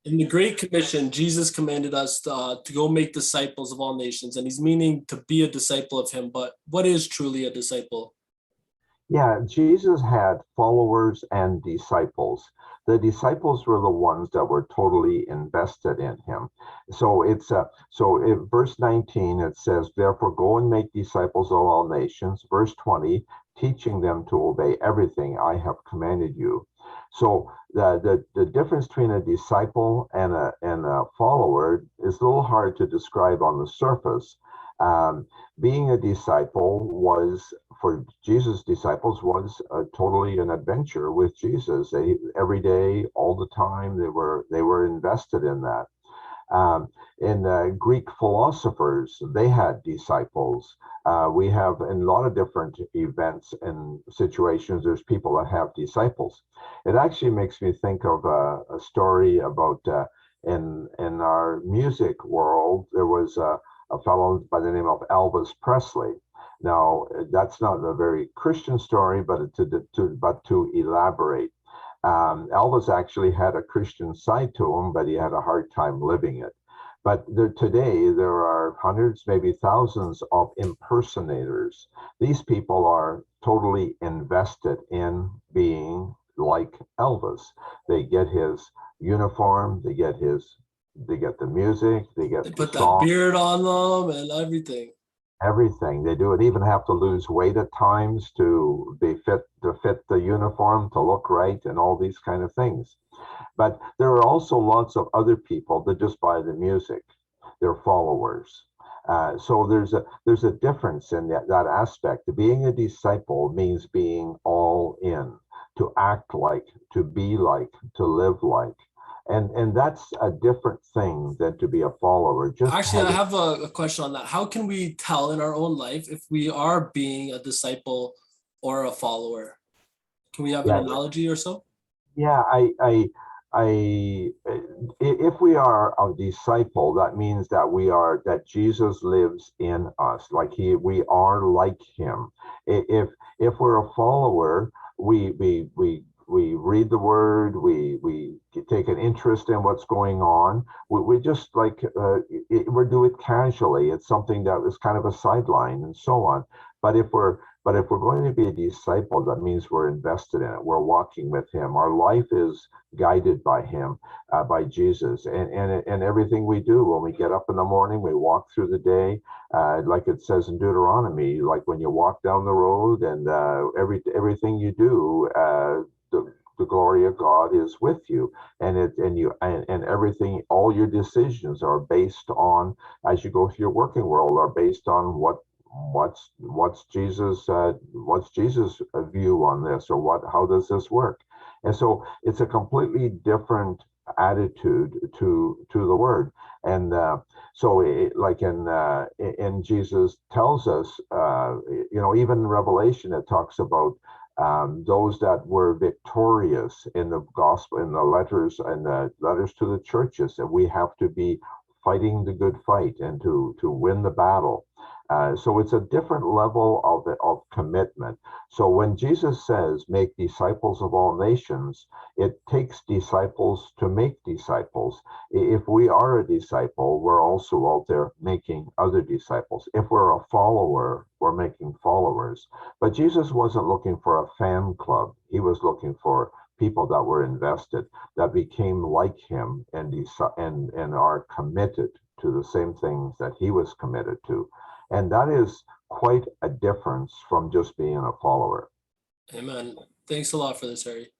In the Great Commission, Jesus commanded us to go make disciples of all nations, and he's meaning to be a disciple of him. But what is truly a disciple? Yeah, Jesus had followers and disciples. The disciples were the ones that were totally invested in him. So in verse 19 it says, "Therefore go and make disciples of all nations." Verse 20, teaching them to obey everything I have commanded you. So the difference between a disciple and a follower is a little hard to describe on the surface. Being a disciple was, for Jesus' disciples, was totally an adventure with Jesus. Every day, all the time, they were invested in that. In Greek philosophers, they had disciples. We have in a lot of different events and situations, there's people that have disciples. It actually makes me think of a story about in our music world, there was a fellow by the name of Elvis Presley. Now, that's not a very Christian story, but to elaborate, Elvis actually had a Christian side to him, but he had a hard time living it. But today, there are hundreds, maybe thousands of impersonators. These people are totally invested in being like Elvis. They get his uniform, they get the music, they get They the put that song, beard on them and everything. everything. They do it, even have to lose weight at times to fit the uniform, to look right, and all these kind of things. But there are also lots of other people that just buy the music. They're followers. So there's a difference in that aspect. Being a disciple means being all in, to act like, to be like, to live like. And that's a different thing than to be a follower. Actually, I have a question on that. How can we tell in our own life if we are being a disciple or a follower? Can we have an Yeah, analogy or so? yeah. If we are a disciple, that means that Jesus lives in us, like we are like him. If we're a follower, we read the word, we take an interest in what's going on. We just like we do it casually. It's something that is kind of a sideline and so on. But if we're going to be a disciple, that means we're invested in it. We're walking with him. Our life is guided by him, by Jesus, and everything we do. When we get up in the morning, we walk through the day, like it says in Deuteronomy. Like when you walk down the road, and everything you do, the glory of God is with you, and everything, all your decisions are based on, as you go through your working world, are based on what's Jesus' view on this, or how does this work? And so it's a completely different attitude to the word. And so like in Jesus tells us, even in Revelation, it talks about those that were victorious in the gospel, in the letters to the churches, that we have to be fighting the good fight and to win the battle. So it's a different level of commitment. So when Jesus says, make disciples of all nations, it takes disciples to make disciples. If we are a disciple, we're also out there making other disciples. If we're a follower, we're making followers. But Jesus wasn't looking for a fan club. He was looking for people that were invested, that became like him, and are committed to the same things that he was committed to. And that is quite a difference from just being a follower. Amen. Thanks a lot for this, Harry.